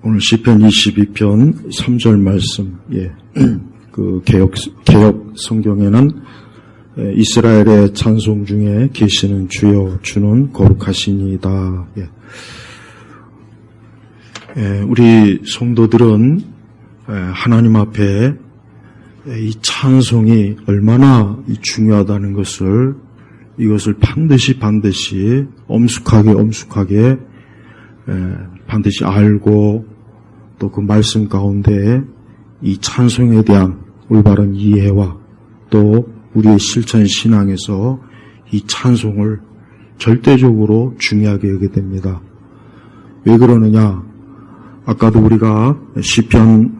오늘 시편 22편 3절 말씀, 그 개역 성경에는 이스라엘의 찬송 중에 계시는 주여 주는 거룩하시니이다. 우리 성도들은 하나님 앞에 이 찬송이 얼마나 중요하다는 것을 이것을 반드시 엄숙하게 반드시 알고 또 그 말씀 가운데 이 찬송에 대한 올바른 이해와 또 우리의 실천 신앙에서 이 찬송을 절대적으로 중요하게 여기게 됩니다. 왜 그러느냐? 아까도 우리가 시편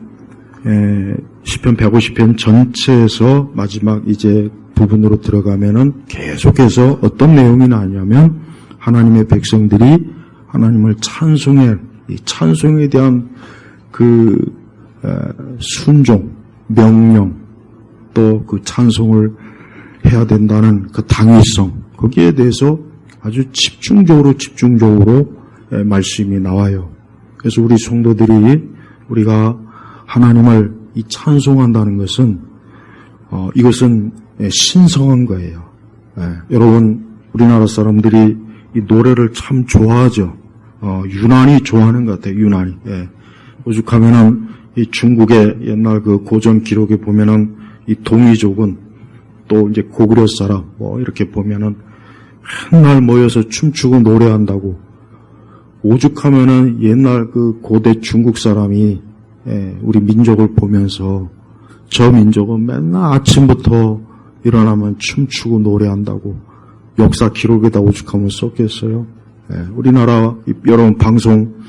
150편 전체에서 마지막 이제 부분으로 들어가면은 계속해서 어떤 내용이 나냐면 하나님의 백성들이 하나님을 이 찬송에 대한 그 순종, 명령, 또 그 찬송을 해야 된다는 그 당위성, 거기에 대해서 아주 집중적으로 말씀이 나와요. 그래서 우리 성도들이 우리가 하나님을 이 찬송한다는 것은 이것은 신성한 거예요. 여러분, 우리나라 사람들이 이 노래를 참 좋아하죠. 유난히 좋아하는 것 같아요. 유난히. 오죽하면은 이 중국의 옛날 그 고전 기록에 보면은 이 동이족은 또 이제 고구려 사람 이렇게 보면은 맨날 모여서 춤추고 노래한다고. 오죽하면은 옛날 그 고대 중국 사람이 우리 민족을 보면서 저 민족은 맨날 아침부터 일어나면 춤추고 노래한다고 역사 기록에다 오죽하면 썼겠어요. 우리나라 여러분 방송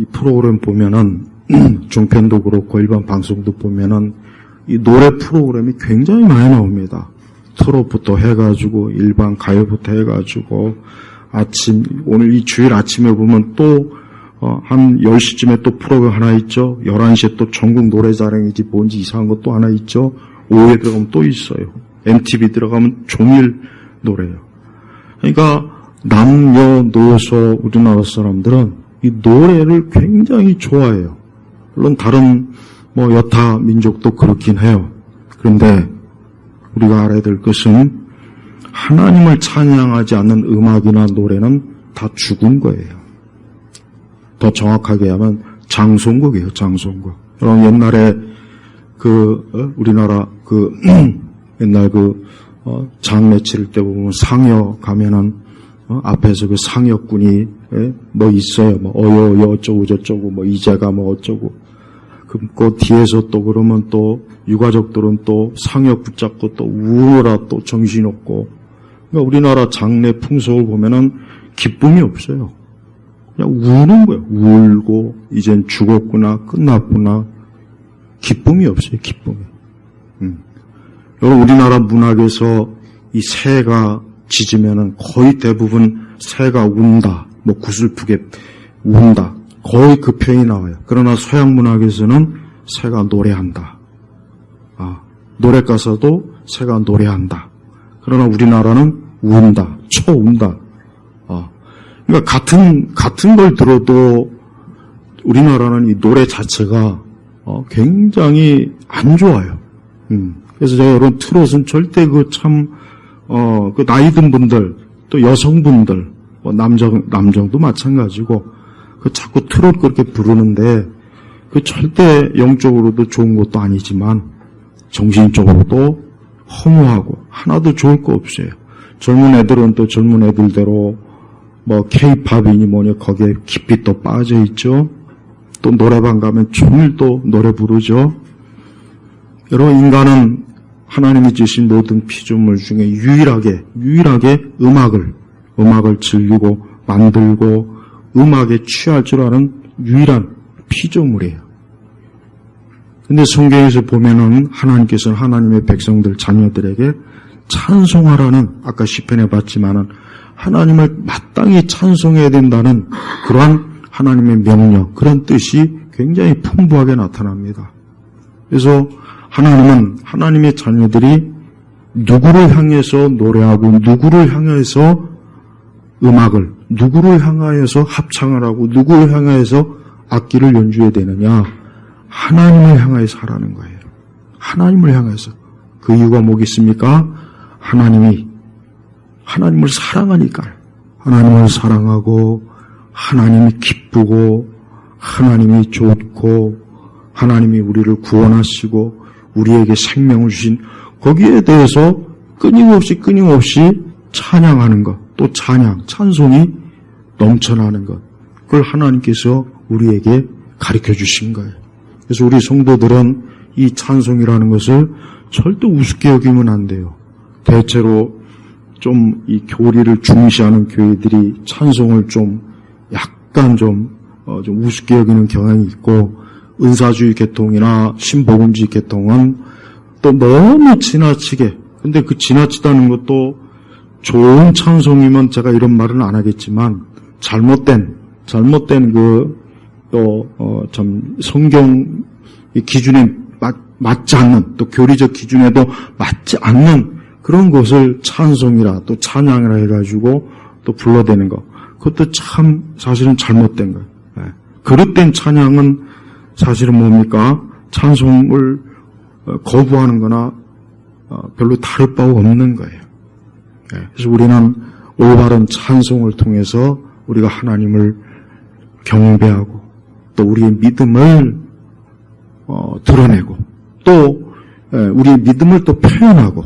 이 프로그램 보면은 종편도 그렇고 일반 방송도 보면은 이 노래 프로그램이 굉장히 많이 나옵니다. 트로트부터 해가지고 일반 가요부터 해가지고 오늘 이 주일 아침에 보면 또 한 10시쯤에 또 프로그램 하나 있죠. 11시에 또 전국 노래자랑이지 뭔지 이상한 것도 하나 있죠. 오후에 들어가면 또 있어요. MTV 들어가면 종일 노래예요. 그러니까 남녀노소 우리나라 사람들은 이 노래를 굉장히 좋아해요. 물론 다른 여타 민족도 그렇긴 해요. 그런데 우리가 알아야 될 것은 하나님을 찬양하지 않는 음악이나 노래는 다 죽은 거예요. 더 정확하게 하면 장송곡이에요. 장송곡. 여러분 옛날에 우리나라 옛날 장례 치를 때 보면 상여 가면은 앞에서 그 상여꾼이 있어요. 어여 어쩌고 저쩌고 이자가 어쩌고. 그 뒤에서 또 그러면 또 유가족들은 또 상여 붙잡고 또 우울하 또 정신없고. 그러니까 우리나라 장례 풍속을 보면은 기쁨이 없어요. 그냥 우는 거예요. 울고 이젠 죽었구나 끝났구나. 기쁨이 없어요. 기쁨이. 여러분 우리나라 문학에서 이 새가 짖으면은 거의 대부분 새가 운다, 구슬프게 운다. 거의 그 표현이 나와요. 그러나 서양 문학에서는 새가 노래한다. 노래 가사도 새가 노래한다. 그러나 우리나라는 운다, 초운다. 그러니까 같은 걸 들어도 우리나라는 이 노래 자체가 굉장히 안 좋아요. 그래서 제가 여러분 트롯은 절대 그 나이 든 분들, 또 여성분들, 남정도 마찬가지고, 자꾸 트롯 그렇게 부르는데, 절대 영적으로도 좋은 것도 아니지만, 정신적으로도 허무하고, 하나도 좋을 거 없어요. 젊은 애들은 또 젊은 애들대로, K-팝이니 거기에 깊이 또 빠져 있죠. 또 노래방 가면 종일 또 노래 부르죠. 여러분, 인간은 하나님이 주신 모든 피조물 중에 유일하게 음악을 즐기고 만들고 음악에 취할 줄 아는 유일한 피조물이에요. 근데 성경에서 보면은 하나님께서는 하나님의 백성들 자녀들에게 찬송하라는 아까 시편에 봤지만은 하나님을 마땅히 찬송해야 된다는 그러한 하나님의 명령, 그런 뜻이 굉장히 풍부하게 나타납니다. 그래서 하나님은 하나님의 자녀들이 누구를 향해서 노래하고 누구를 향해서 음악을, 누구를 향하여서 합창을 하고 누구를 향하여서 악기를 연주해야 되느냐? 하나님을 향해서 하라는 거예요. 하나님을 향해서. 그 이유가 뭐겠습니까? 하나님을 사랑하니까. 하나님을 사랑하고, 하나님이 기쁘고, 하나님이 좋고, 하나님이 우리를 구원하시고, 우리에게 생명을 주신 거기에 대해서 끊임없이 찬양하는 것, 또 찬송이 넘쳐나는 것. 그걸 하나님께서 우리에게 가르쳐 주신 거예요. 그래서 우리 성도들은 이 찬송이라는 것을 절대 우습게 여기면 안 돼요. 대체로 좀 이 교리를 중시하는 교회들이 찬송을 약간 우습게 여기는 경향이 있고, 은사주의 계통이나 신복음주의 계통은 또 너무 지나치게, 근데 그 지나치다는 것도 좋은 찬송이면 제가 이런 말은 안 하겠지만, 잘못된 성경 기준에 맞지 않는, 또 교리적 기준에도 맞지 않는 그런 것을 찬송이라 또 찬양이라 해가지고 또 불러대는 거. 그것도 참 사실은 잘못된 거예요. 그릇된 찬양은 사실은 뭡니까? 찬송을 거부하는 거나 별로 다를 바가 없는 거예요. 그래서 우리는 올바른 찬송을 통해서 우리가 하나님을 경배하고 또 우리의 믿음을 드러내고 또 우리의 믿음을 또 표현하고,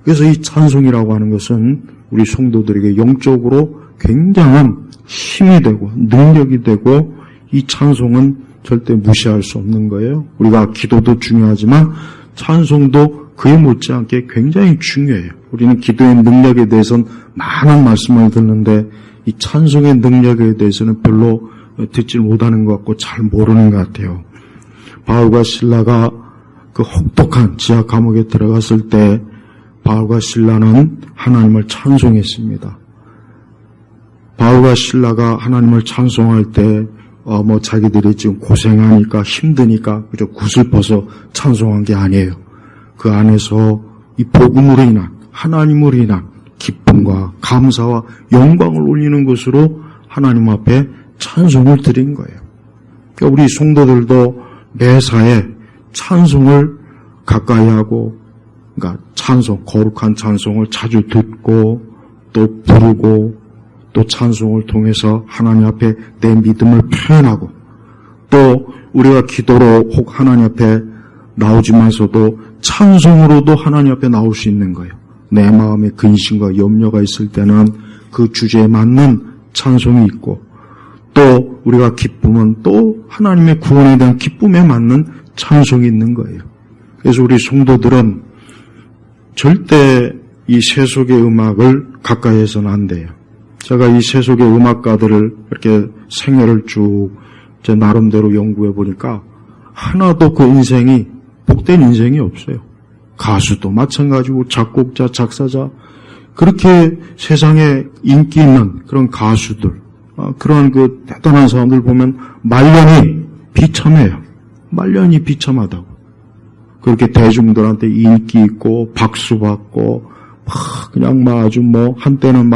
그래서 이 찬송이라고 하는 것은 우리 성도들에게 영적으로 굉장한 힘이 되고 능력이 되고, 이 찬송은 절대 무시할 수 없는 거예요. 우리가 기도도 중요하지만 찬송도 그에 못지않게 굉장히 중요해요. 우리는 기도의 능력에 대해서는 많은 말씀을 듣는데 이 찬송의 능력에 대해서는 별로 듣지 못하는 것 같고 잘 모르는 것 같아요. 바울과 실라가 그 혹독한 지하 감옥에 들어갔을 때 바울과 실라는 하나님을 찬송했습니다. 바울과 실라가 하나님을 찬송할 때 자기들이 지금 고생하니까 힘드니까 그저 구슬퍼서 찬송한 게 아니에요. 그 안에서 이 복음으로 인한, 하나님으로 인한 기쁨과 감사와 영광을 올리는 것으로 하나님 앞에 찬송을 드린 거예요. 그러니까 우리 성도들도 매사에 찬송을 가까이 하고, 그러니까 거룩한 찬송을 자주 듣고 또 부르고 또 찬송을 통해서 하나님 앞에 내 믿음을 표현하고, 또 우리가 기도로 혹 하나님 앞에 나오지만서도 찬송으로도 하나님 앞에 나올 수 있는 거예요. 내 마음에 근심과 염려가 있을 때는 그 주제에 맞는 찬송이 있고, 또 우리가 기쁘면 또 하나님의 구원에 대한 기쁨에 맞는 찬송이 있는 거예요. 그래서 우리 성도들은 절대 이 세속의 음악을 가까이 해서는 안 돼요. 제가 이 세속의 음악가들을 이렇게 생애를 쭉 제 나름대로 연구해 보니까 하나도 그 인생이 복된 인생이 없어요. 가수도 마찬가지고 작곡자, 작사자, 그렇게 세상에 인기 있는 그런 가수들, 그런 그 대단한 사람들 보면 말년이 비참해요. 말년이 비참하다고. 그렇게 대중들한테 인기 있고 박수 받고 그냥 아주 한때는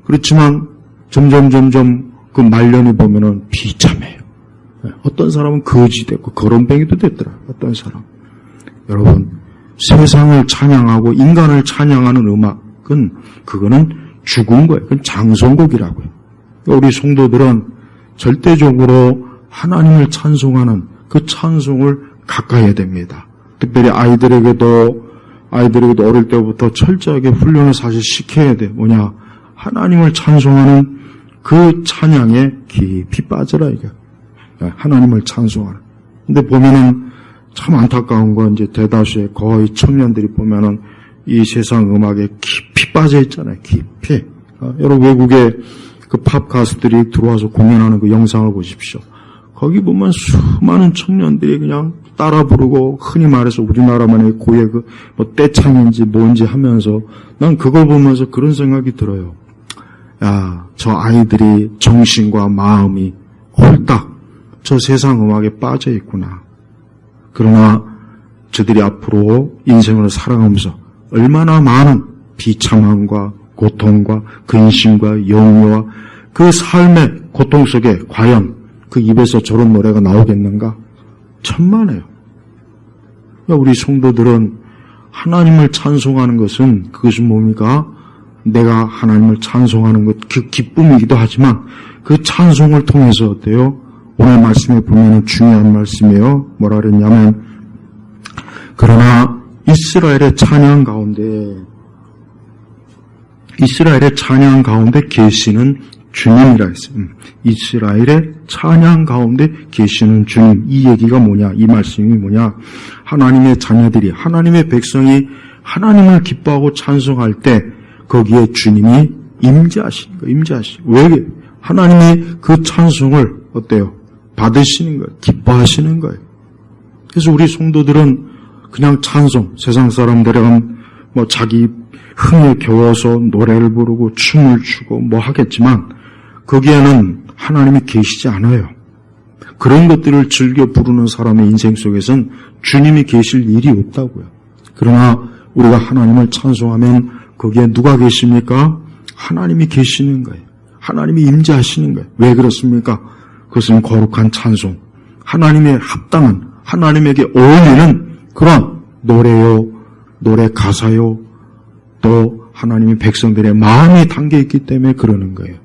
그렇지만 점점 그 말년이 보면은 비참해요. 어떤 사람은 거지 됐고 거론뱅이도 됐더라. 어떤 사람. 여러분, 세상을 찬양하고 인간을 찬양하는 음악은 그거는 죽은 거예요. 그건 장성곡이라고요. 우리 성도들은 절대적으로 하나님을 찬송하는 그 찬송을 가까이 해야 됩니다. 특별히 아이들에게도 어릴 때부터 철저하게 훈련을 사실 시켜야 돼. 뭐냐? 하나님을 찬송하는 그 찬양에 깊이 빠져라, 이게. 하나님을 찬송하는. 근데 보면은 참 안타까운 건 이제 대다수의 거의 청년들이 보면은 이 세상 음악에 깊이 빠져 있잖아요. 깊이. 여러분 외국의 그 팝 가수들이 들어와서 공연하는 그 영상을 보십시오. 거기 보면 수많은 청년들이 그냥 따라 부르고 흔히 말해서 우리나라만의 고유의 떼창인지 뭔지 하면서 난 그걸 보면서 그런 생각이 들어요. 야, 저 아이들이 정신과 마음이 홀딱 저 세상 음악에 빠져 있구나. 그러나 저들이 앞으로 인생을 살아가면서 얼마나 많은 비참함과 고통과 근심과 염려와 그 삶의 고통 속에 과연 그 입에서 저런 노래가 나오겠는가? 천만에요. 우리 성도들은 하나님을 찬송하는 것은 그것은 뭡니까? 내가 하나님을 찬송하는 것, 그 기쁨이기도 하지만 그 찬송을 통해서 어때요? 오늘 말씀에 보면 중요한 말씀이에요. 뭐라 그랬냐면 그러나 이스라엘의 찬양 가운데 계시는 주님이라 했어요. 이스라엘의 찬양 가운데 계시는 주님. 이 얘기가 뭐냐? 이 말씀이 뭐냐? 하나님의 자녀들이, 하나님의 백성이 하나님을 기뻐하고 찬송할 때 거기에 주님이 임재하시는 거예요. 왜? 하나님이 그 찬송을 어때요? 받으시는 거예요. 기뻐하시는 거예요. 그래서 우리 성도들은 그냥 찬송, 세상 사람들은 뭐 자기 흥에 겨워서 노래를 부르고 춤을 추고 뭐 하겠지만 거기에는 하나님이 계시지 않아요. 그런 것들을 즐겨 부르는 사람의 인생 속에서는 주님이 계실 일이 없다고요. 그러나 우리가 하나님을 찬송하면 거기에 누가 계십니까? 하나님이 계시는 거예요. 하나님이 임재하시는 거예요. 왜 그렇습니까? 그것은 거룩한 찬송, 하나님의 합당한, 하나님에게 어울리는 그런 노래요, 노래 가사요, 또 하나님의 백성들의 마음이 담겨 있기 때문에 그러는 거예요.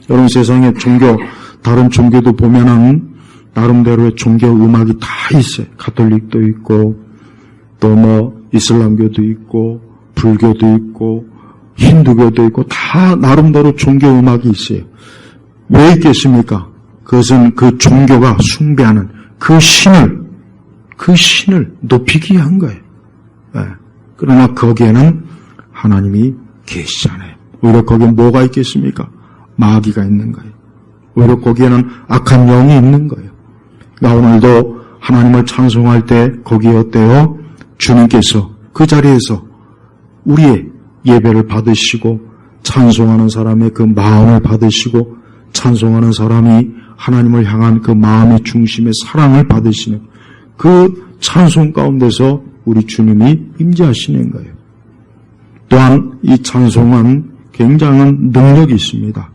여러분 세상에 종교, 다른 종교도 보면은 나름대로의 종교 음악이 다 있어요. 가톨릭도 있고 또 뭐 이슬람교도 있고 불교도 있고 힌두교도 있고 다 나름대로 종교 음악이 있어요. 왜 있겠습니까? 그것은 그 종교가 숭배하는 그 신을 높이기 위한 거예요. 네. 그러나 거기에는 하나님이 계시잖아요. 오히려 거기에 뭐가 있겠습니까? 마귀가 있는 거예요. 오히려 거기에는 악한 영이 있는 거예요. 그러니까 오늘도 하나님을 찬송할 때 거기에 어때요? 주님께서 그 자리에서 우리의 예배를 받으시고 찬송하는 사람의 그 마음을 받으시고 찬송하는 사람이 하나님을 향한 그 마음의 중심의 사랑을 받으시는 그 찬송 가운데서 우리 주님이 임재하시는 거예요. 또한 이 찬송은 굉장한 능력이 있습니다.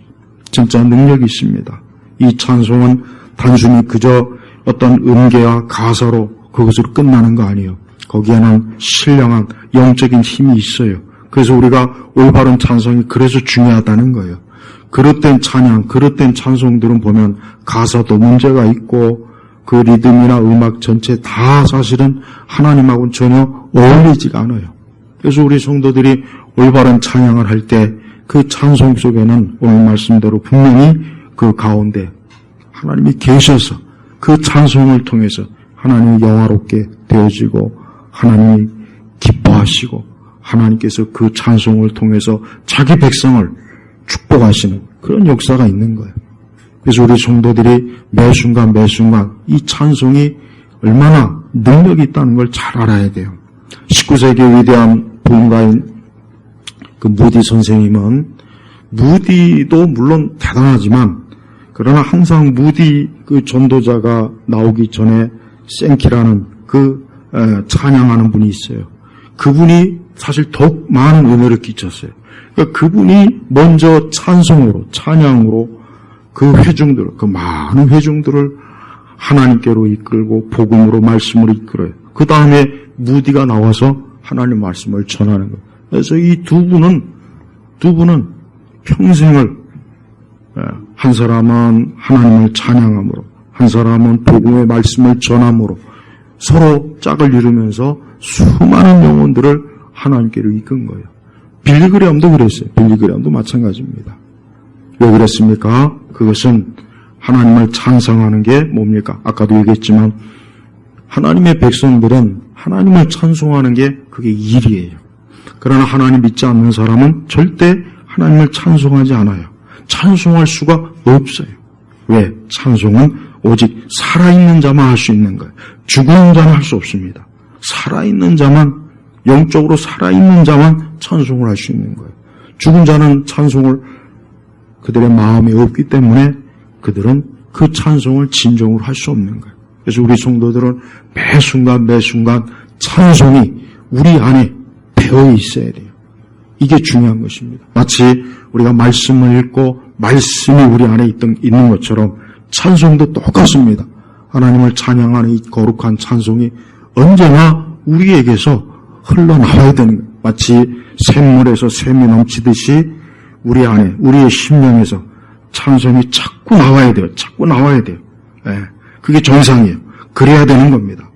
진짜 능력이 있습니다. 이 찬송은 단순히 그저 어떤 음계와 가사로 그것으로 끝나는 거 아니에요. 거기에는 신령한 영적인 힘이 있어요. 그래서 우리가 올바른 찬송이 그래서 중요하다는 거예요. 그릇된 찬양, 그릇된 찬송들은 보면 가사도 문제가 있고 그 리듬이나 음악 전체 다 사실은 하나님하고는 전혀 어울리지가 않아요. 그래서 우리 성도들이 올바른 찬양을 할 때 그 찬송 속에는 오늘 말씀대로 분명히 그 가운데 하나님이 계셔서 그 찬송을 통해서 하나님이 영화롭게 되어지고 하나님이 기뻐하시고 하나님께서 그 찬송을 통해서 자기 백성을 축복하시는 그런 역사가 있는 거예요. 그래서 우리 성도들이 매 순간 이 찬송이 얼마나 능력이 있다는 걸 잘 알아야 돼요. 19세기 위대한 부흥가인 그 무디 선생님은 무디도 물론 대단하지만 그러나 항상 무디 그 전도자가 나오기 전에 생키라는 그 찬양하는 분이 있어요. 그분이 사실 더욱 많은 은혜를 끼쳤어요. 그러니까 그분이 먼저 찬송으로, 찬양으로 그 회중들, 그 많은 회중들을 하나님께로 이끌고 복음으로 말씀으로 이끌어요. 그 다음에 무디가 나와서 하나님 말씀을 전하는 거예요. 그래서 이 두 분은 평생을 한 사람은 하나님을 찬양함으로, 한 사람은 복음의 말씀을 전함으로 서로 짝을 이루면서 수많은 영혼들을 하나님께로 이끈 거예요. 빌리그레엄도 그랬어요. 빌리그레엄도 마찬가지입니다. 왜 그랬습니까? 그것은 하나님을 찬송하는 게 뭡니까? 아까도 얘기했지만 하나님의 백성들은 하나님을 찬송하는 게 그게 일이에요. 그러나 하나님 믿지 않는 사람은 절대 하나님을 찬송하지 않아요. 찬송할 수가 없어요. 왜? 찬송은 오직 살아있는 자만 할 수 있는 거예요. 죽은 자는 할 수 없습니다. 살아있는 자만, 영적으로 살아있는 자만 찬송을 할 수 있는 거예요. 죽은 자는 찬송을 그들의 마음에 없기 때문에 그들은 그 찬송을 진정으로 할 수 없는 거예요. 그래서 우리 성도들은 매 순간 찬송이 우리 안에 배어 있어야 돼요. 이게 중요한 것입니다. 마치 우리가 말씀을 읽고 말씀이 우리 안에 있는 것처럼 찬송도 똑같습니다. 하나님을 찬양하는 이 거룩한 찬송이 언제나 우리에게서 흘러나와야 되는 거예요. 마치 샘물에서 샘이 넘치듯이 우리 안에, 우리의 심령에서 찬송이 자꾸 나와야 돼요. 자꾸 나와야 돼요. 예, 그게 정상이에요. 그래야 되는 겁니다.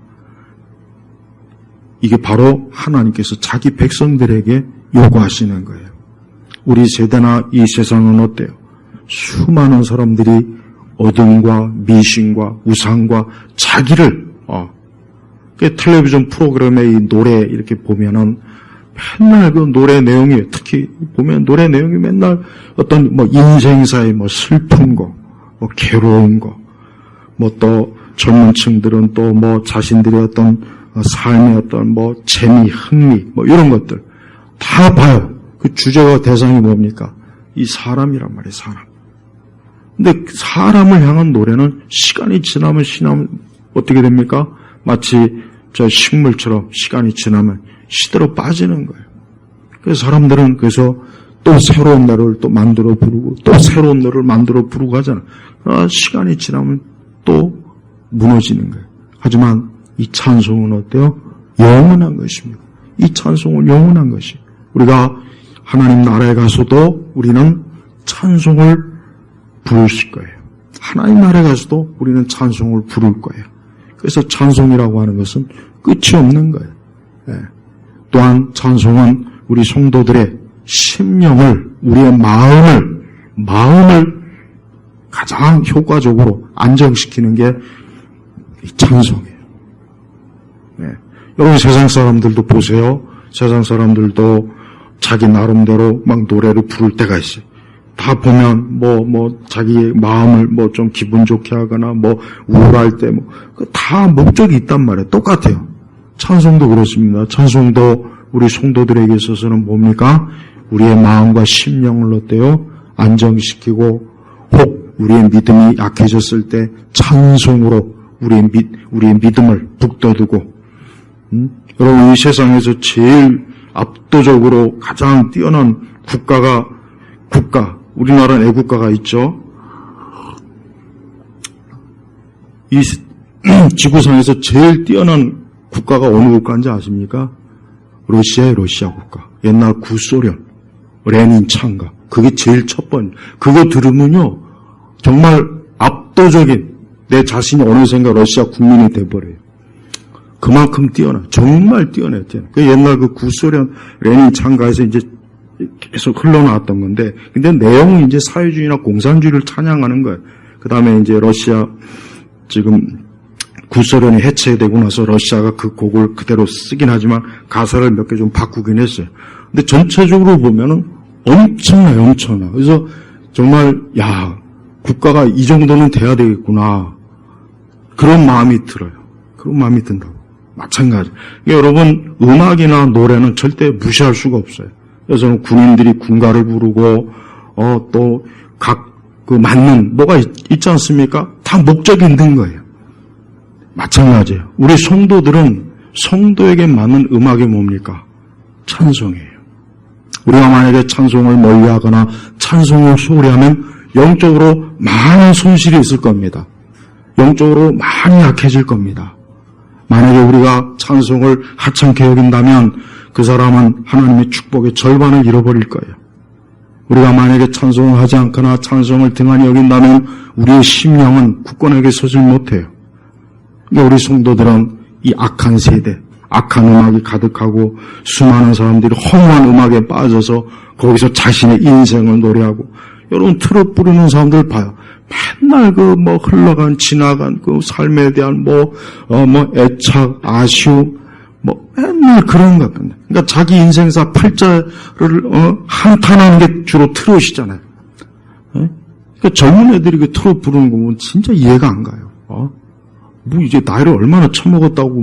이게 바로 하나님께서 자기 백성들에게 요구하시는 거예요. 우리 세대나 이 세상은 어때요? 수많은 사람들이 어둠과 미신과 우상과 자기를 텔레비전 프로그램의 이 노래 이렇게 보면은 맨날 그 노래 내용이, 특히 보면 노래 내용이 맨날 어떤 인생사의 슬픈 거, 괴로운 거, 또 젊은 층들은 또 자신들의 어떤 삶의 어떤 재미, 흥미, 이런 것들 다 봐요. 그 주제와 대상이 뭡니까? 이 사람이란 말이에요, 사람. 근데 사람을 향한 노래는 시간이 지나면 어떻게 됩니까? 마치 저 식물처럼 시간이 지나면 시대로 빠지는 거예요. 그래서 사람들은 그래서 또 새로운 노래를 또 만들어 부르고 또 새로운 노래를 만들어 부르고 하잖아요. 그러나 시간이 지나면 또 무너지는 거예요. 하지만 이 찬송은 어때요? 영원한 것입니다. 이 찬송은 영원한 것이. 우리가 하나님 나라에 가서도 우리는 찬송을 부를 거예요. 하나님 나라에 가서도 우리는 찬송을 부를 거예요. 그래서 찬송이라고 하는 것은 끝이 없는 거예요. 예. 또한 찬송은 우리 성도들의 심령을, 우리의 마음을 가장 효과적으로 안정시키는 게 이 찬송이에요. 예. 여러분 세상 사람들도 보세요. 세상 사람들도 자기 나름대로 막 노래를 부를 때가 있어요. 다 보면 자기의 마음을 좀 기분 좋게 하거나 우울할 때 다 목적이 있단 말이에요. 똑같아요. 찬송도 그렇습니다. 찬송도 우리 성도들에게 있어서는 뭡니까? 우리의 마음과 심령을 어때요? 안정시키고 혹 우리의 믿음이 약해졌을 때 찬송으로 우리의 믿음을 북돋우고 여러분 이 세상에서 제일 압도적으로 가장 뛰어난 우리나라는 애국가가 있죠. 이 지구상에서 제일 뛰어난 국가가 어느 국가인지 아십니까? 러시아의 러시아 국가. 옛날 구소련, 레닌 창가. 그게 제일 첫 번째. 그거 들으면요, 정말 압도적인 내 자신이 어느샌가 러시아 국민이 돼버려요. 그만큼 뛰어나. 정말 뛰어났잖아요. 그 옛날 그 구소련 레닌 창가에서 이제 계속 흘러나왔던 건데, 근데 내용은 이제 사회주의나 공산주의를 찬양하는 거예요. 그 다음에 이제 러시아, 지금 구소련이 해체되고 나서 러시아가 그 곡을 그대로 쓰긴 하지만 가사를 몇 개 좀 바꾸긴 했어요. 근데 전체적으로 보면은 엄청나. 그래서 정말, 국가가 이 정도는 돼야 되겠구나. 그런 마음이 들어요. 그런 마음이 든다고. 마찬가지. 여러분, 음악이나 노래는 절대 무시할 수가 없어요. 그래서 군인들이 군가를 부르고, 또 각 맞는 뭐가 있지 않습니까? 다 목적이 있는 거예요. 마찬가지예요. 우리 성도들은 성도에게 맞는 음악이 뭡니까? 찬송이에요. 우리가 만약에 찬송을 멀리하거나 찬송을 소홀히 하면 영적으로 많은 손실이 있을 겁니다. 영적으로 많이 약해질 겁니다. 만약에 우리가 찬송을 하찮게 여긴다면 그 사람은 하나님의 축복의 절반을 잃어버릴 거예요. 우리가 만약에 찬송을 하지 않거나 찬송을 등한히 여긴다면 우리의 심령은 굳건하게 서질 못해요. 그러니까 우리 성도들은 이 악한 세대, 악한 음악이 가득하고 수많은 사람들이 허무한 음악에 빠져서 거기서 자신의 인생을 노래하고, 여러분 트롯 부르는 사람들 봐요. 맨날 흘러간 지나간 그 삶에 대한 애착, 아쉬움, 맨날 그런 것 같은데. 그러니까 자기 인생사 팔자를 한탄하는 게 주로 트롯이잖아요. 그러니까 젊은 애들이 그 트롯 부르는 거 보면 진짜 이해가 안 가요. 이제 나이를 얼마나 처먹었다고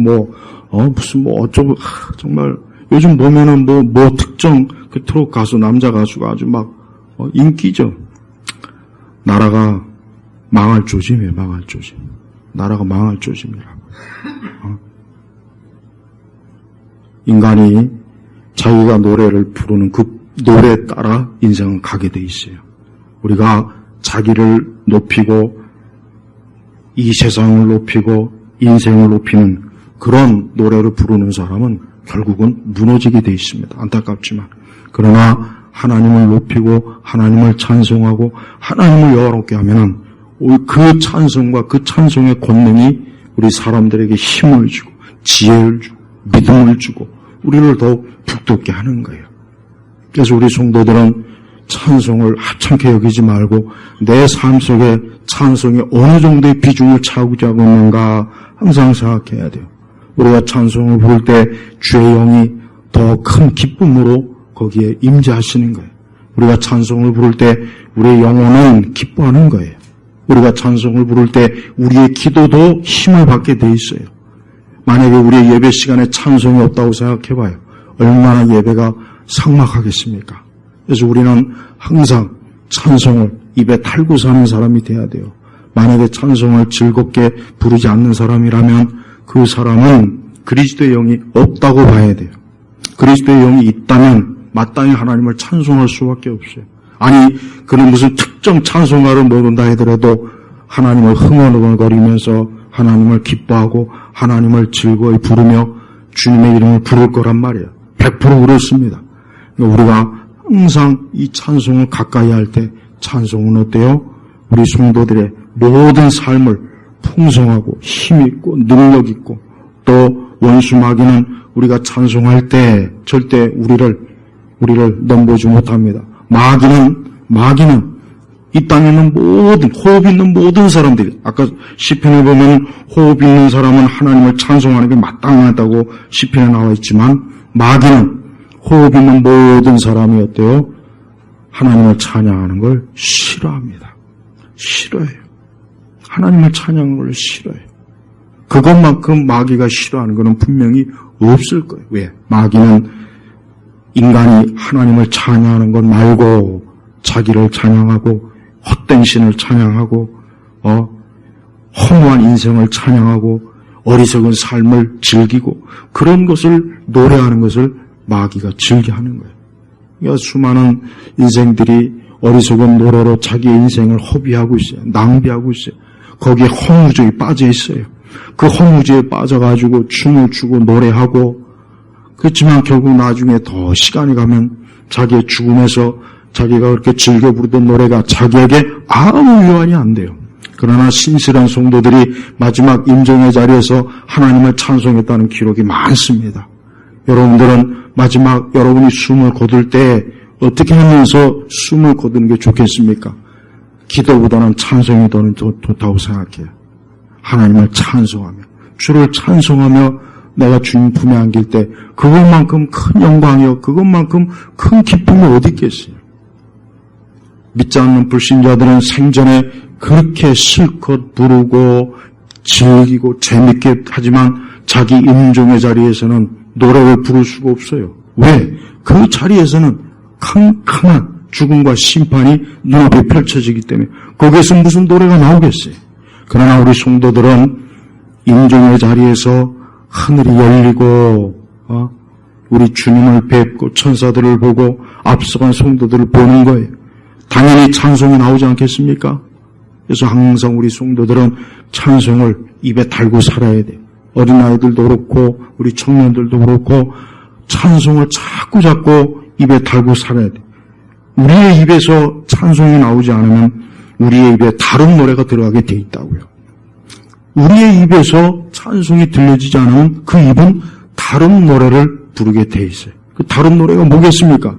무슨 어쩌고, 정말 요즘 보면은 특정 그 트롯 가수, 남자 가수가 아주 인기죠. 나라가 망할 조짐이에요, 망할 조짐. 나라가 망할 조짐이라고. 인간이 자기가 노래를 부르는 그 노래에 따라 인생은 가게 돼 있어요. 우리가 자기를 높이고 이 세상을 높이고 인생을 높이는 그런 노래를 부르는 사람은 결국은 무너지게 돼 있습니다. 안타깝지만. 그러나 하나님을 높이고 하나님을 찬송하고 하나님을 영화롭게 하면은 그 찬송과 그 찬송의 권능이 우리 사람들에게 힘을 주고 지혜를 주고 믿음을 주고 우리를 더욱 북돋게 하는 거예요. 그래서 우리 성도들은 찬송을 하찮게 여기지 말고 내 삶 속에 찬송이 어느 정도의 비중을 차지하고 있는가 항상 생각해야 돼요. 우리가 찬송을 부를 때 주의 영이 더 큰 기쁨으로 거기에 임재하시는 거예요. 우리가 찬송을 부를 때 우리의 영혼은 기뻐하는 거예요. 우리가 찬송을 부를 때 우리의 기도도 힘을 받게 돼 있어요. 만약에 우리의 예배 시간에 찬송이 없다고 생각해봐요. 얼마나 예배가 삭막하겠습니까? 그래서 우리는 항상 찬송을 입에 달고 사는 사람이 돼야 돼요. 만약에 찬송을 즐겁게 부르지 않는 사람이라면 그 사람은 그리스도의 영이 없다고 봐야 돼요. 그리스도의 영이 있다면 마땅히 하나님을 찬송할 수밖에 없어요. 아니 그는 무슨 특정 찬송가를 모른다 하더라도 하나님을 흥얼흥얼거리면서 하나님을 기뻐하고 하나님을 즐거이 부르며 주님의 이름을 부를 거란 말이에요. 100% 그렇습니다. 우리가 항상 이 찬송을 가까이 할 때 찬송은 어때요? 우리 성도들의 모든 삶을 풍성하고 힘있고 능력있고 또 원수 마귀는 우리가 찬송할 때 절대 우리를 넘보지 못합니다. 마귀는 이 땅에 있는 모든 호흡 있는 모든 사람들이 아까 시편에 보면 호흡 있는 사람은 하나님을 찬송하는 게 마땅하다고 시편에 나와 있지만 마귀는 호흡 있는 모든 사람이 어때요? 하나님을 찬양하는 걸 싫어합니다. 싫어해요. 하나님을 찬양하는 걸 싫어해요. 그것만큼 마귀가 싫어하는 것은 분명히 없을 거예요. 왜? 마귀는 인간이 하나님을 찬양하는 것 말고 자기를 찬양하고 헛된 신을 찬양하고 허무한 인생을 찬양하고 어리석은 삶을 즐기고 그런 것을 노래하는 것을 마귀가 즐겨하는 거예요. 그러니까 수많은 인생들이 어리석은 노래로 자기의 인생을 허비하고 있어요. 낭비하고 있어요. 거기에 허무주의에 빠져 있어요. 그 허무주의에 빠져가지고 춤을 추고 노래하고 그렇지만 결국 나중에 더 시간이 가면 자기의 죽음에서 자기가 그렇게 즐겨 부르던 노래가 자기에게 아무 유한이 안 돼요. 그러나 신실한 성도들이 마지막 임종의 자리에서 하나님을 찬송했다는 기록이 많습니다. 여러분들은 마지막 여러분이 숨을 거둘 때 어떻게 하면서 숨을 거두는 게 좋겠습니까? 기도보다는 찬송이 더 좋다고 생각해요. 하나님을 찬송하며 주를 찬송하며 내가 주님 품에 안길 때 그것만큼 큰 영광이요 그것만큼 큰 기쁨이 어디 있겠어요. 믿지 않는 불신자들은 생전에 그렇게 실컷 부르고 즐기고 재밌게 하지만 자기 임종의 자리에서는 노래를 부를 수가 없어요. 왜? 그 자리에서는 캄캄한 죽음과 심판이 눈앞에 펼쳐지기 때문에 거기에서 무슨 노래가 나오겠어요. 그러나 우리 성도들은 임종의 자리에서 하늘이 열리고 우리 주님을 뵙고 천사들을 보고 앞서간 성도들을 보는 거예요. 당연히 찬송이 나오지 않겠습니까? 그래서 항상 우리 성도들은 찬송을 입에 달고 살아야 돼요. 어린아이들도 그렇고 우리 청년들도 그렇고 찬송을 자꾸 입에 달고 살아야 돼요. 우리의 입에서 찬송이 나오지 않으면 우리의 입에 다른 노래가 들어가게 돼 있다고요. 우리의 입에서 찬송이 들려지지 않으면 그 입은 다른 노래를 부르게 돼 있어요. 그 다른 노래가 뭐겠습니까?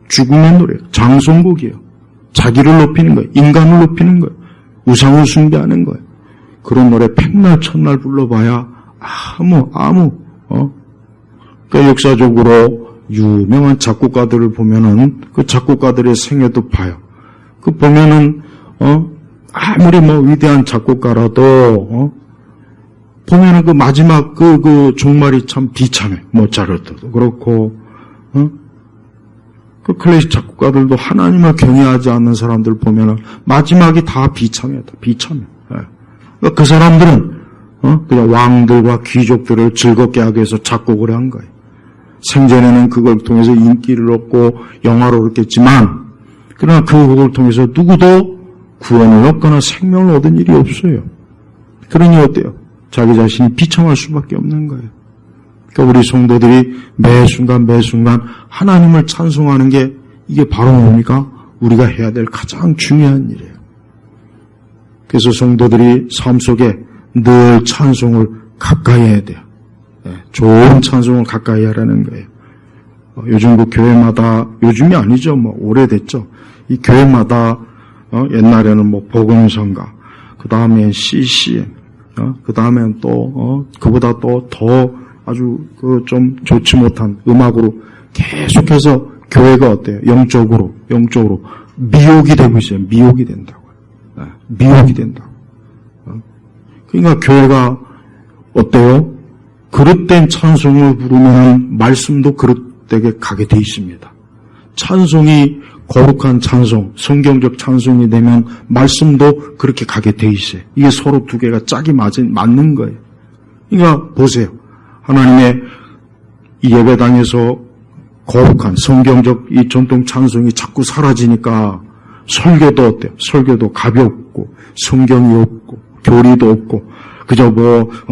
죽음의 노래, 장송곡이에요. 자기를 높이는 거예요. 인간을 높이는 거예요. 우상을 숭배하는 거예요. 그런 노래 백날 천날 불러봐야 그러니까 역사적으로 유명한 작곡가들을 보면은 그 작곡가들의 생애도 봐요. 그 보면은 아무리 위대한 작곡가라도 보면은 그 마지막 그 종말이 참 비참해. 모차르트도 그렇고 그 클래식 작곡가들도 하나님을 경외하지 않는 사람들 보면은 마지막이 다 비참해. 그러니까 그 사람들은 그냥 왕들과 귀족들을 즐겁게 하기 위해서 작곡을 한 거예요. 생전에는 그걸 통해서 인기를 얻고 영화를 얻겠지만 그러나 그 곡을 통해서 누구도 구원을 얻거나 생명을 얻은 일이 없어요. 그러니 어때요? 자기 자신이 비참할 수밖에 없는 거예요. 그러니까 우리 성도들이 매 순간 하나님을 찬송하는 게 이게 바로 뭡니까? 우리가 해야 될 가장 중요한 일이에요. 그래서 성도들이 삶 속에 늘 찬송을 가까이 해야 돼요. 좋은 찬송을 가까이 하라는 거예요. 요즘 그 교회마다, 요즘이 아니죠. 오래됐죠. 이 교회마다, 옛날에는 복음성가, 그 다음엔 CCM, 그 다음엔 또, 그보다 또 더 아주 좀 좋지 못한 음악으로 계속해서 교회가 어때요? 영적으로 미혹이 되고 있어요. 미혹이 된다고. 미혹이 된다고. 그러니까 교회가 어때요? 그릇된 찬송을 부르면 말씀도 그릇되게 가게 돼 있습니다. 찬송이 거룩한 찬송, 성경적 찬송이 되면 말씀도 그렇게 가게 돼 있어요. 이게 서로 두 개가 짝이 맞는 거예요. 그러니까 보세요. 하나님의 이 예배당에서 거룩한 성경적 이 전통 찬송이 자꾸 사라지니까 설교도 어때요? 설교도 가볍고 성경이 없고 교리도 없고 그저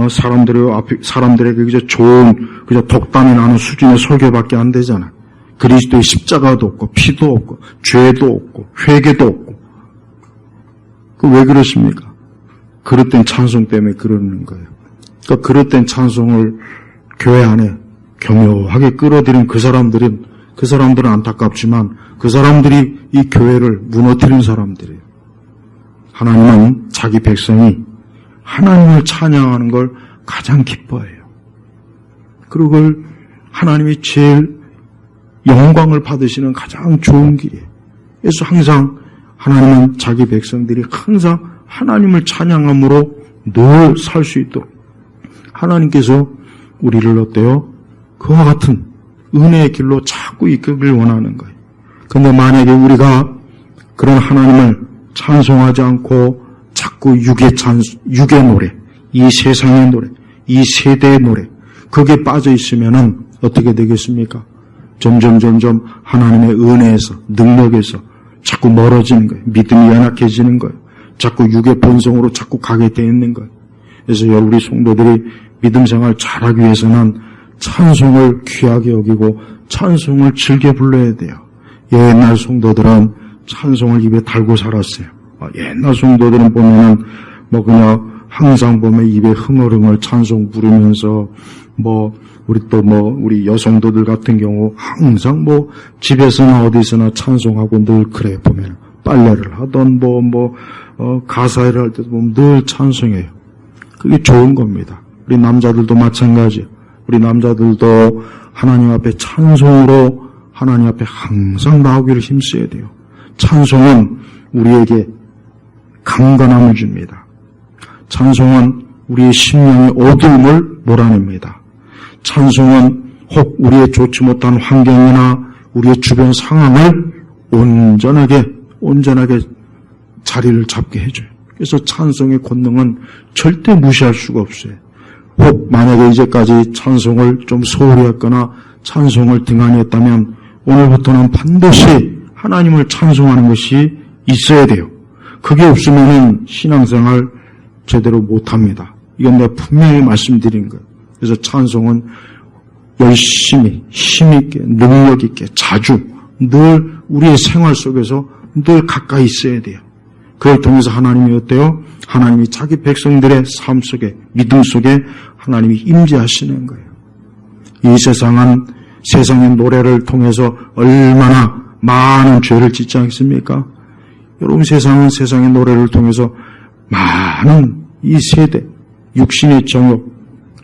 사람들에게 그저 좋은 그저 덕담이 나는 수준의 설교밖에 안 되잖아. 그리스도의 십자가도 없고 피도 없고 죄도 없고 회개도 없고. 그 왜 그러십니까? 그릇된 찬송 때문에 그러는 거예요. 그러니까 그릇된 찬송을 교회 안에 교묘하게 끌어들인 그 사람들은 안타깝지만 그 사람들이 이 교회를 무너뜨린 사람들이에요. 하나님은 자기 백성이 하나님을 찬양하는 걸 가장 기뻐해요. 그리고 그걸 하나님이 제일 영광을 받으시는 가장 좋은 길이에요. 그래서 항상 하나님은 자기 백성들이 항상 하나님을 찬양함으로 늘 살 수 있도록 하나님께서 우리를 어때요? 그와 같은 은혜의 길로 자꾸 이끌길 원하는 거예요. 그런데 만약에 우리가 그런 하나님을 찬송하지 않고 자꾸 육의 노래, 이 세상의 노래, 이 세대의 노래, 그게 빠져 있으면은 어떻게 되겠습니까? 점점 하나님의 은혜에서, 능력에서 자꾸 멀어지는 거예요. 믿음이 연약해지는 거예요. 자꾸 육의 본성으로 자꾸 가게 돼 있는 거예요. 그래서 우리 성도들이 믿음 생활 잘하기 위해서는 찬송을 귀하게 여기고 찬송을 즐겨 불러야 돼요. 옛날 성도들은 찬송을 입에 달고 살았어요. 옛날 성도들은 보면은 그냥 항상 보면 입에 흥얼흥얼 찬송 부르면서 우리 여성도들 같은 경우 항상 집에서나 어디서나 찬송하고 늘 그래 보면 빨래를 하던 가사일을 할 때도 보면 늘 찬송해요. 그게 좋은 겁니다. 우리 남자들도 마찬가지예요. 우리 남자들도 하나님 앞에 찬송으로 하나님 앞에 항상 나오기를 힘써야 돼요. 찬송은 우리에게 강건함을 줍니다. 찬송은 우리의 심령의 어두움을 몰아냅니다. 찬송은 혹 우리의 좋지 못한 환경이나 우리의 주변 상황을 온전하게 자리를 잡게 해줘요. 그래서 찬송의 권능은 절대 무시할 수가 없어요. 혹 만약에 이제까지 찬송을 좀 소홀히 했거나 찬송을 등한히 했다면 오늘부터는 반드시 하나님을 찬송하는 것이 있어야 돼요. 그게 없으면은 신앙생활 제대로 못합니다. 이건 내가 분명히 말씀드린 거예요. 그래서 찬송은 열심히 힘있게 능력있게 자주 늘 우리의 생활 속에서 늘 가까이 있어야 돼요. 그걸 통해서 하나님이 어때요? 하나님이 자기 백성들의 삶 속에 믿음 속에 하나님이 임재하시는 거예요. 이 세상은 세상의 노래를 통해서 얼마나 많은 죄를 짓지 않습니까? 여러분 세상은 세상의 노래를 통해서 많은 이 세대 육신의 정욕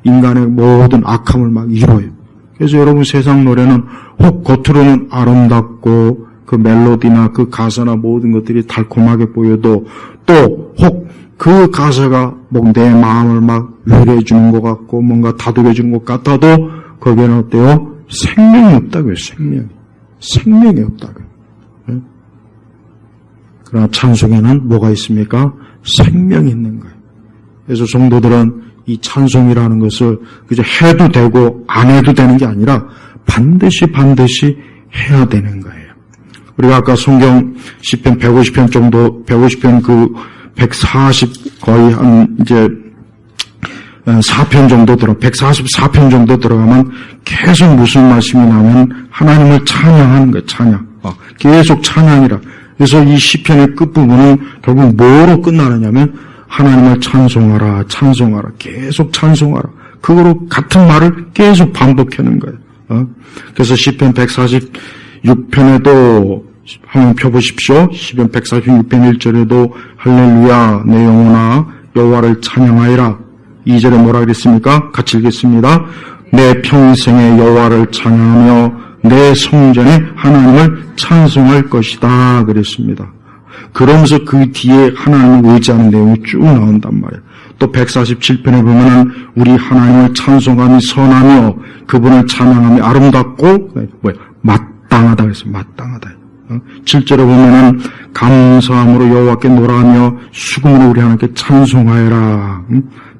인간의 모든 악함을 막 이뤄요. 그래서 여러분 세상 노래는 혹 겉으로는 아름답고 그 멜로디나 그 가사나 모든 것들이 달콤하게 보여도 또 혹 그 가사가 내 마음을 막 위로해 주는 것 같고 뭔가 다독여 주는 것 같아도 거기에는 어때요? 생명이 없다고요. 생명이 없다고요. 네? 그러나 찬송에는 뭐가 있습니까? 생명이 있는 거예요. 그래서 성도들은 이 찬송이라는 것을 그저 해도 되고 안 해도 되는 게 아니라 반드시 해야 되는 거예요. 우리가 아까 성경 시편 150편 정도 140 거의 한 이제 4편 정도 144편 정도 들어가면 계속 무슨 말씀이 나면 하나님을 찬양하는 거예요, 찬양. 계속 찬양이라. 그래서 이 시편의 끝부분은 결국 뭐로 끝나느냐면 하나님을 찬송하라, 찬송하라, 계속 찬송하라. 그거로 같은 말을 계속 반복하는 거예요. 그래서 시편 146편에도 한번 펴보십시오. 시편 146편 1절에도 할렐루야 내 영혼아 여호와를 찬양하여라. 2절에 뭐라 그랬습니까? 같이 읽겠습니다. 내 평생에 여호와를 찬양하며 내 성전에 하나님을 찬송할 것이다 그랬습니다. 그러면서 그 뒤에 하나님을 의지하는 내용이 쭉 나온단 말이에요. 또 147편에 보면은 우리 하나님을 찬송함이 선하며 그분을 찬양함이 아름답고 마땅하다 그랬어요. 마땅하다. 7절에 보면은 감사함으로 여호와께 노래하며 수금으로 우리 하나님께 찬송하여라.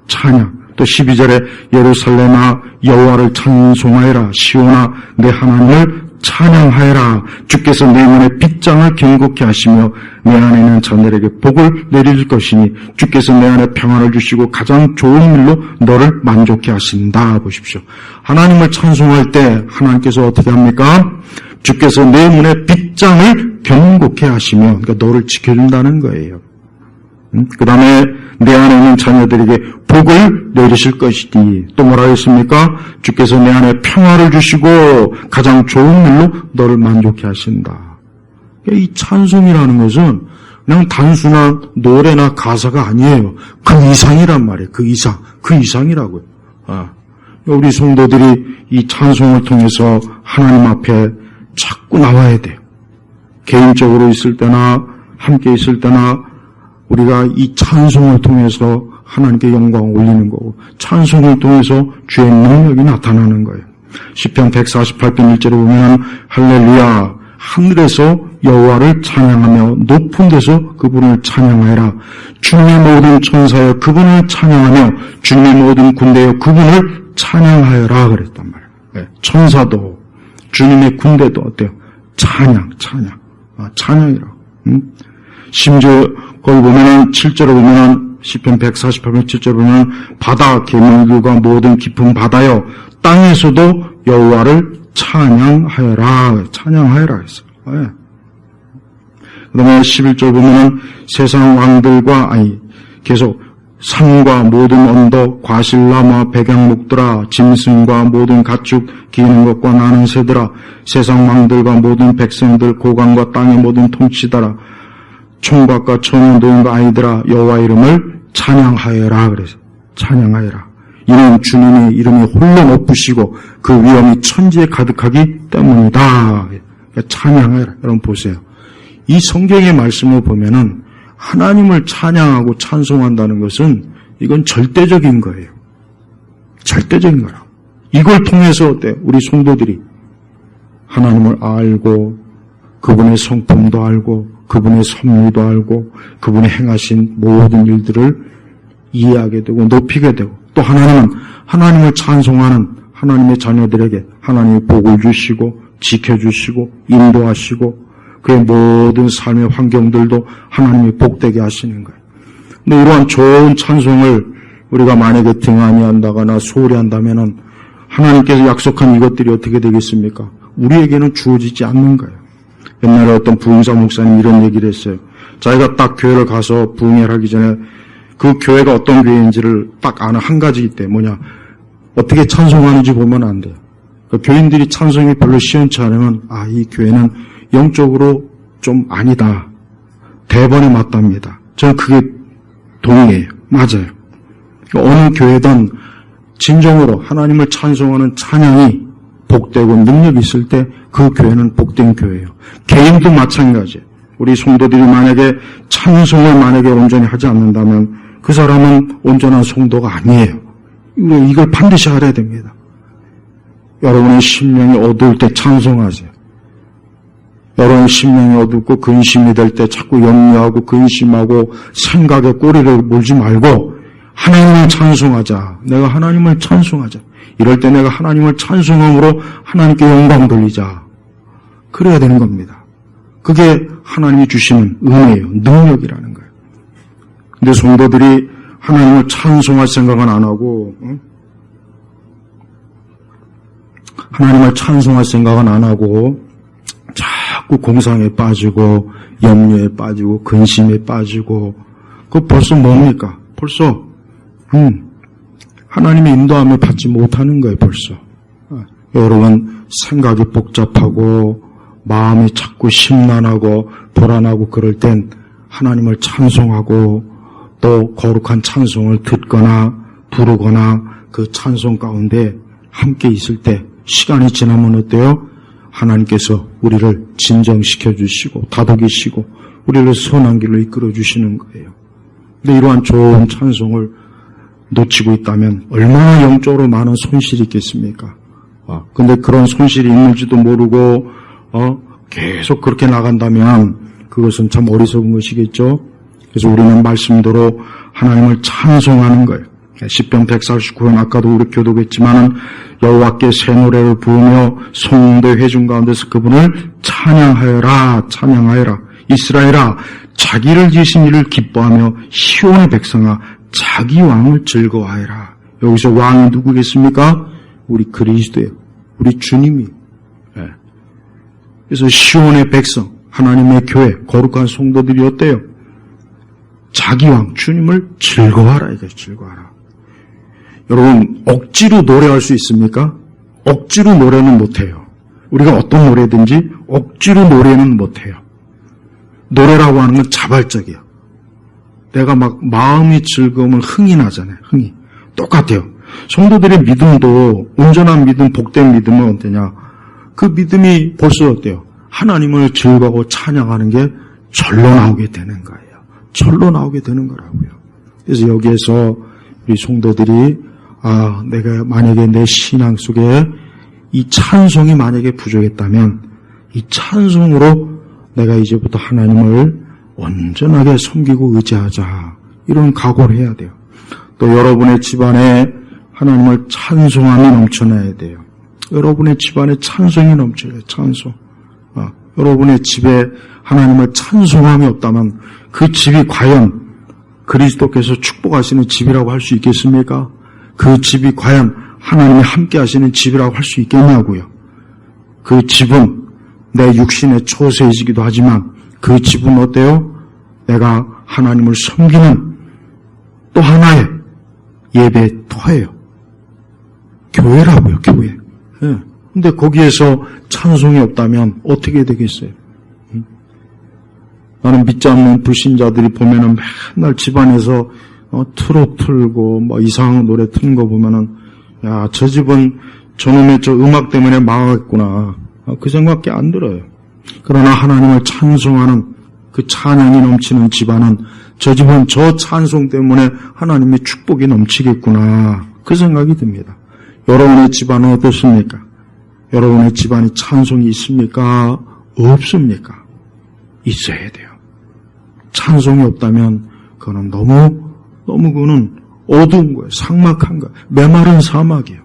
찬양. 또 12절에 예루살렘아 여호와를 찬송하여라. 시온아 내 하나님을 찬양하여라. 주께서 내 눈에 빗장을 견고케 하시며 내 안에 있는 자들에게 복을 내릴 것이니 주께서 내 안에 평안을 주시고 가장 좋은 일로 너를 만족케 하신다. 보십시오. 하나님을 찬송할 때 하나님께서 어떻게 합니까? 주께서 내 눈에 빗장을 견고케 하시며 그러니까 너를 지켜준다는 거예요. 그 다음에 내 안에 있는 자녀들에게 복을 내리실 것이니 또 뭐라 했습니까? 주께서 내 안에 평화를 주시고 가장 좋은 일로 너를 만족케 하신다. 이 찬송이라는 것은 그냥 단순한 노래나 가사가 아니에요. 그 이상이란 말이에요. 그 이상이라고요. 우리 성도들이 이 찬송을 통해서 하나님 앞에 자꾸 나와야 돼요. 개인적으로 있을 때나 함께 있을 때나 우리가 이 찬송을 통해서 하나님께 영광을 올리는 거고 찬송을 통해서 주의 능력이 나타나는 거예요. 시편 148편 1절에 보면 할렐루야 하늘에서 여호와를 찬양하며 높은 데서 그분을 찬양하여라. 주님의 모든 천사여 그분을 찬양하며 주님의 모든 군대여 그분을 찬양하여라 그랬단 말이에요. 네, 천사도 주님의 군대도 어때요? 찬양이라고. 심지어 거기 보면은 7절에 보면은 시편 148편 7절에 보면 바다 계물들과 모든 깊은 바다여 땅에서도 여호와를 찬양하여라 했어요. 네. 그다음에 11절 보면은 세상 왕들과 계속 산과 모든 언덕 과실나무와 백양목들아 짐승과 모든 가축 기는 것과 나는 새들아 세상 왕들과 모든 백성들 고강과 땅의 모든 통치다라 총각과 처녀 노인과 아이들아 여호와 이름을 찬양하여라 그래서 찬양하여라. 이는 주님의 이름이 홀로 높으시고 그 위엄이 천지에 가득하기 때문이다. 찬양하여라. 여러분 보세요. 이 성경의 말씀을 보면은 하나님을 찬양하고 찬송한다는 것은 이건 절대적인 거예요. 절대적인 거라. 이걸 통해서 어때? 우리 성도들이 하나님을 알고 그분의 성품도 알고 그분의 섭리도 알고 그분이 행하신 모든 일들을 이해하게 되고 높이게 되고 또 하나님은 하나님을 찬송하는 하나님의 자녀들에게 하나님의 복을 주시고 지켜주시고 인도하시고 그의 모든 삶의 환경들도 하나님이 복되게 하시는 거예요. 근데 이러한 좋은 찬송을 우리가 만약에 등한히 한다거나 소홀히 한다면은 하나님께서 약속한 이것들이 어떻게 되겠습니까? 우리에게는 주어지지 않는 거예요. 옛날에 어떤 부흥사 목사님 이런 얘기를 했어요. 자기가 딱 교회를 가서 부흥회를 하기 전에 그 교회가 어떤 교회인지를 딱 아는 한 가지 있대. 뭐냐? 어떻게 찬송하는지 보면 안 돼요. 그러니까 교인들이 찬송이 별로 시원치 않으면 이 교회는 영적으로 좀 아니다. 대번에 맞답니다. 저는 그게 동의해요. 맞아요. 어느 교회든 진정으로 하나님을 찬송하는 찬양이 복되고 능력이 있을 때 그 교회는 복된 교회예요. 개인도 마찬가지예요. 우리 성도들이 만약에 찬송을 만약에 온전히 하지 않는다면 그 사람은 온전한 성도가 아니에요. 이걸 반드시 알아야 됩니다. 여러분의 심령이 어두울 때 찬송하세요. 여러분 심령이 어둡고 근심이 될 때 자꾸 염려하고 근심하고 생각에 꼬리를 물지 말고 하나님을 찬송하자. 내가 하나님을 찬송하자. 이럴 때 내가 하나님을 찬송함으로 하나님께 영광 돌리자. 그래야 되는 겁니다. 그게 하나님이 주시는 은혜예요. 능력이라는 거예요. 근데 성도들이 하나님을 찬송할 생각은 안 하고, 하나님을 찬송할 생각은 안 하고 자꾸 공상에 빠지고 염려에 빠지고 근심에 빠지고, 그거 벌써 뭡니까? 벌써 하나님의 인도함을 받지 못하는 거예요. 벌써. 여러분, 생각이 복잡하고 마음이 자꾸 심란하고 불안하고 그럴 땐 하나님을 찬송하고 또 거룩한 찬송을 듣거나 부르거나 그 찬송 가운데 함께 있을 때 시간이 지나면 어때요? 하나님께서 우리를 진정시켜 주시고 다독이시고 우리를 선한 길로 이끌어 주시는 거예요. 근데 이러한 좋은 찬송을 놓치고 있다면 얼마나 영적으로 많은 손실이 있겠습니까? 근데 그런 손실이 있는지도 모르고 계속 그렇게 나간다면 그것은 참 어리석은 것이겠죠. 그래서 우리는 말씀대로 하나님을 찬송하는 거예요. 시편 149편 아까도 우리 교독했지만은 여호와께 새 노래를 부으며 성대 회중 가운데서 그분을 찬양하여라. 찬양하여라. 이스라엘아, 자기를 지으신 이를 기뻐하며 시온의 백성아, 자기 왕을 즐거워하여라. 여기서 왕이 누구겠습니까? 우리 그리스도예요. 우리 주님이. 그래서 시온의 백성, 하나님의 교회, 거룩한 성도들이 어때요? 자기 왕, 주님을 즐거워하라. 이게 즐거워하라. 여러분, 억지로 노래할 수 있습니까? 억지로 노래는 못해요. 우리가 어떤 노래든지 억지로 노래는 못해요. 노래라고 하는 건 자발적이에요. 내가 막 마음이 즐거우면 흥이 나잖아요. 흥이. 똑같아요. 성도들의 믿음도 온전한 믿음, 복된 믿음은 어떠냐? 그 믿음이 벌써 어때요? 하나님을 즐거워하고 찬양하는 게 절로 나오게 되는 거예요. 절로 나오게 되는 거라고요. 그래서 여기에서 우리 성도들이 내가 만약에 내 신앙 속에 이 찬송이 만약에 부족했다면 이 찬송으로 내가 이제부터 하나님을 온전하게 섬기고 의지하자. 이런 각오를 해야 돼요. 또 여러분의 집안에 하나님을 찬송함이 넘쳐나야 돼요. 여러분의 집안에 찬송이 넘쳐요. 찬송. 여러분의 집에 하나님을 찬송함이 없다면 그 집이 과연 그리스도께서 축복하시는 집이라고 할 수 있겠습니까? 그 집이 과연 하나님이 함께 하시는 집이라고 할 수 있겠냐고요. 그 집은 내 육신의 처소이기도 하지만 그 집은 어때요? 내가 하나님을 섬기는 또 하나의 예배의 터예요. 교회라고요, 교회. 근데 거기에서 찬송이 없다면 어떻게 되겠어요? 나는 믿지 않는 불신자들이 보면은 맨날 집안에서 트롯 틀고 뭐 이상한 노래 트는 거 보면은 야, 저 집은 저놈의 저 음악 때문에 망하겠구나. 그 생각밖에 안 들어요. 그러나 하나님을 찬송하는 그 찬양이 넘치는 집안은 저 집은 저 찬송 때문에 하나님의 축복이 넘치겠구나. 그 생각이 듭니다. 여러분의 집안은 어떻습니까? 여러분의 집안이 찬송이 있습니까? 없습니까? 있어야 돼요. 찬송이 없다면 그거는 너무 그거는 어두운 거예요. 삭막한 거예요. 메마른 사막이에요.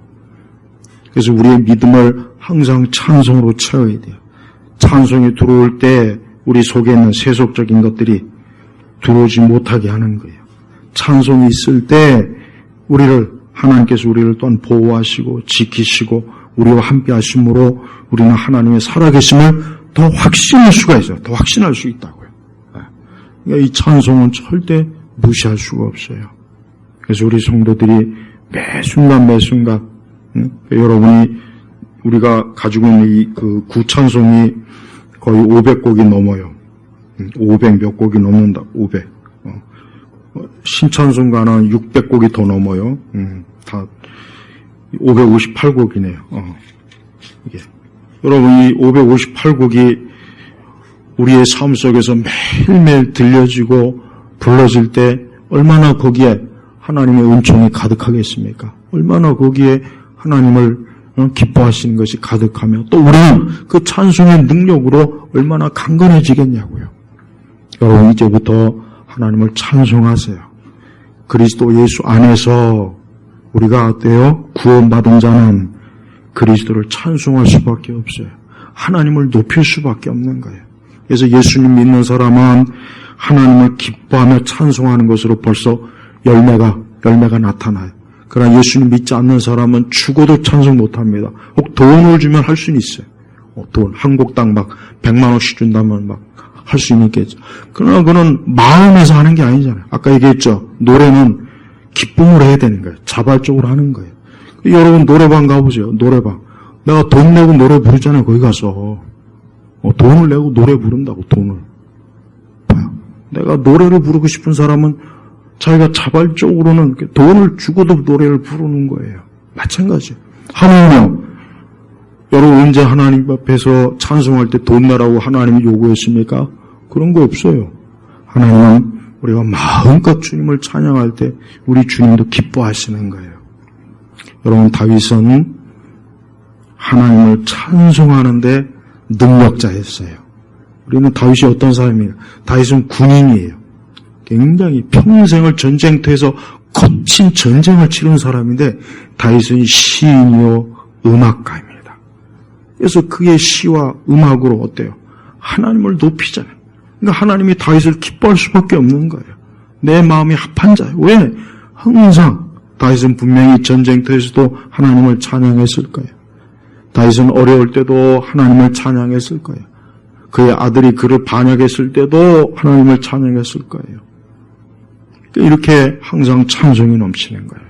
그래서 우리의 믿음을 항상 찬송으로 채워야 돼요. 찬송이 들어올 때 우리 속에 있는 세속적인 것들이 들어오지 못하게 하는 거예요. 찬송이 있을 때 하나님께서 우리를 또한 보호하시고 지키시고 우리와 함께 하심으로 우리는 하나님의 살아계심을 더 확신할 수가 있어요. 더 확신할 수 있다고요. 그러니까 이 찬송은 절대 무시할 수가 없어요. 그래서 우리 성도들이 매 순간 여러분이 우리가 가지고 있는 이 그 구찬송이 거의 500곡이 넘어요. 500 몇 곡이 넘는다. 500. 신찬송가는 600곡이 더 넘어요. 다 558곡이네요. 이게. 여러분, 이 558곡이 우리의 삶 속에서 매일매일 들려지고 불러질 때 얼마나 거기에 하나님의 은총이 가득하겠습니까? 얼마나 거기에 하나님을 기뻐하시는 것이 가득하며 또 우리는 그 찬송의 능력으로 얼마나 강건해지겠냐고요. 여러분, 이제부터 하나님을 찬송하세요. 그리스도 예수 안에서 우리가 어때요? 구원받은 자는 그리스도를 찬송할 수밖에 없어요. 하나님을 높일 수밖에 없는 거예요. 그래서 예수님 믿는 사람은 하나님을 기뻐하며 찬송하는 것으로 벌써 열매가 나타나요. 그러나 예수님 믿지 않는 사람은 죽어도 찬송 못합니다. 혹 돈을 주면 할 수는 있어요. 돈, 한국 땅 막 100만 원씩 준다면 막 할 수는 있겠죠. 그러나 그건 마음에서 하는 게 아니잖아요. 아까 얘기했죠. 노래는 기쁨으로 해야 되는 거예요. 자발적으로 하는 거예요. 여러분 노래방 가보세요. 노래방. 내가 돈 내고 노래 부르잖아요. 거기 가서. 돈을 내고 노래 부른다고, 돈을. 봐요. 내가 노래를 부르고 싶은 사람은 자기가 자발적으로는 돈을 주고도 노래를 부르는 거예요. 마찬가지예요. 하나님요. 여러분 언제 하나님 앞에서 찬송할 때 돈 내라고 하나님이 요구했습니까? 그런 거 없어요. 하나님은 우리가 마음껏 주님을 찬양할 때 우리 주님도 기뻐하시는 거예요. 여러분 다윗은 하나님을 찬송하는데 능력자였어요. 우리는 다윗이 어떤 사람이에요? 다윗은 군인이에요. 굉장히 평생을 전쟁터에서 거친 전쟁을 치른 사람인데 다윗은 시인이요 음악가입니다. 그래서 그의 시와 음악으로 어때요? 하나님을 높이잖아요. 그러니까 하나님이 다윗을 기뻐할 수밖에 없는 거예요. 내 마음이 합한 자예요. 왜? 항상 다윗은 분명히 전쟁터에서도 하나님을 찬양했을 거예요. 다윗은 어려울 때도 하나님을 찬양했을 거예요. 그의 아들이 그를 반역했을 때도 하나님을 찬양했을 거예요. 이렇게 항상 찬송이 넘치는 거예요.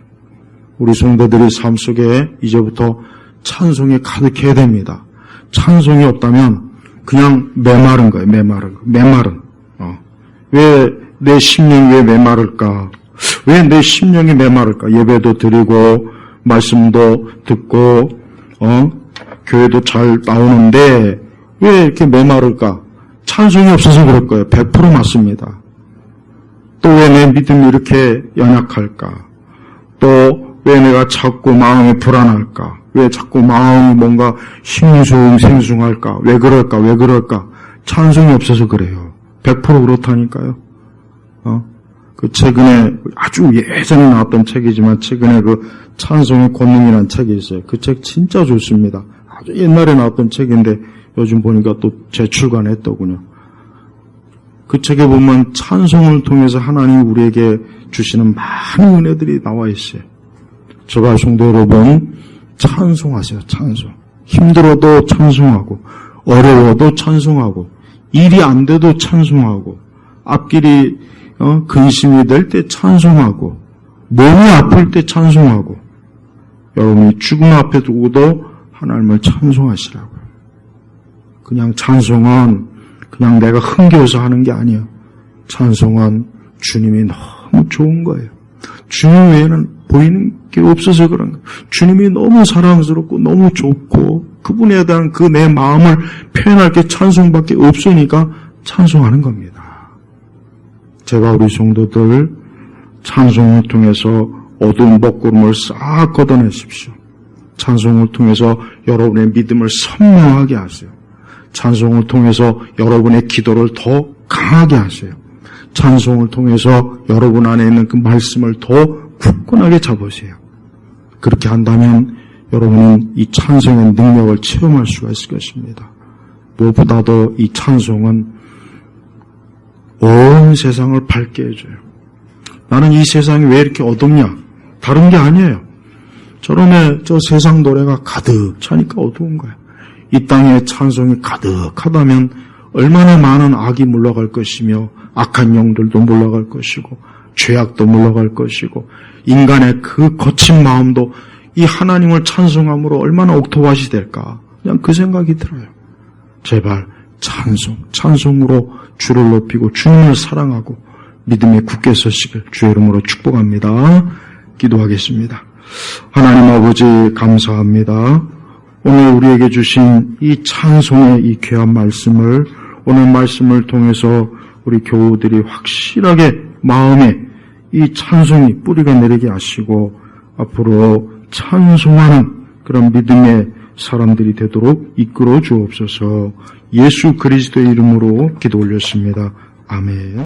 우리 성도들의 삶 속에 이제부터 찬송이 가득해야 됩니다. 찬송이 없다면 그냥 메마른 거예요. 메마른. 왜 내 심령이 왜 메마를까? 왜 내 심령이 메마를까? 예배도 드리고 말씀도 듣고 교회도 잘 나오는데 왜 이렇게 메마를까? 찬송이 없어서 그럴 거예요. 100% 맞습니다. 또 왜 내 믿음이 이렇게 연약할까? 또 왜 내가 자꾸 마음이 불안할까? 왜 자꾸 마음이 뭔가 싱숭생숭할까? 왜 그럴까? 찬송이 없어서 그래요. 100% 그렇다니까요. 그 최근에 아주 예전에 나왔던 책이지만 최근에 그 찬송의 권능이라는 책이 있어요. 그 책 진짜 좋습니다. 아주 옛날에 나왔던 책인데 요즘 보니까 또 재출간했더군요. 그 책에 보면 찬송을 통해서 하나님이 우리에게 주시는 많은 은혜들이 나와 있어요. 저가 성도 여러분, 찬송하세요. 찬송. 힘들어도 찬송하고 어려워도 찬송하고 일이 안 돼도 찬송하고 앞길이 근심이 될 때 찬송하고 몸이 아플 때 찬송하고 여러분이 죽음 앞에 두고도 하나님을 찬송하시라고요. 그냥 찬송은 그냥 내가 흥겨워서 하는 게 아니에요. 찬송은 주님이 너무 좋은 거예요. 주님 외에는 보이는 게 없어서 그런 거예요. 주님이 너무 사랑스럽고 너무 좋고 그분에 대한 그 내 마음을 표현할 게 찬송밖에 없으니까 찬송하는 겁니다. 제가 우리 성도들 찬송을 통해서 어두운 먹구름을 싹 걷어내십시오. 찬송을 통해서 여러분의 믿음을 선명하게 하세요. 찬송을 통해서 여러분의 기도를 더 강하게 하세요. 찬송을 통해서 여러분 안에 있는 그 말씀을 더 굳건하게 잡으세요. 그렇게 한다면 여러분은 이 찬송의 능력을 체험할 수가 있을 것입니다. 무엇보다도 이 찬송은 온 세상을 밝게 해줘요. 나는 이 세상이 왜 이렇게 어둡냐? 다른 게 아니에요. 저런에 저 세상 노래가 가득 차니까 어두운 거예요. 이 땅에 찬송이 가득하다면 얼마나 많은 악이 물러갈 것이며 악한 영들도 물러갈 것이고 죄악도 물러갈 것이고 인간의 그 거친 마음도 이 하나님을 찬송함으로 얼마나 옥토밭이 될까? 그냥 그 생각이 들어요. 제발 찬송으로 주를 높이고 주님을 사랑하고 믿음에 굳게 서시길 주의 이름으로 축복합니다. 기도하겠습니다. 하나님 아버지 감사합니다. 오늘 우리에게 주신 이 찬송의 이 귀한 말씀을 오늘 말씀을 통해서 우리 교우들이 확실하게 마음에 이 찬송이 뿌리가 내리게 하시고 앞으로 찬송하는 그런 믿음의 사람들이 되도록 이끌어 주옵소서. 예수 그리스도의 이름으로 기도 올렸습니다. 아멘.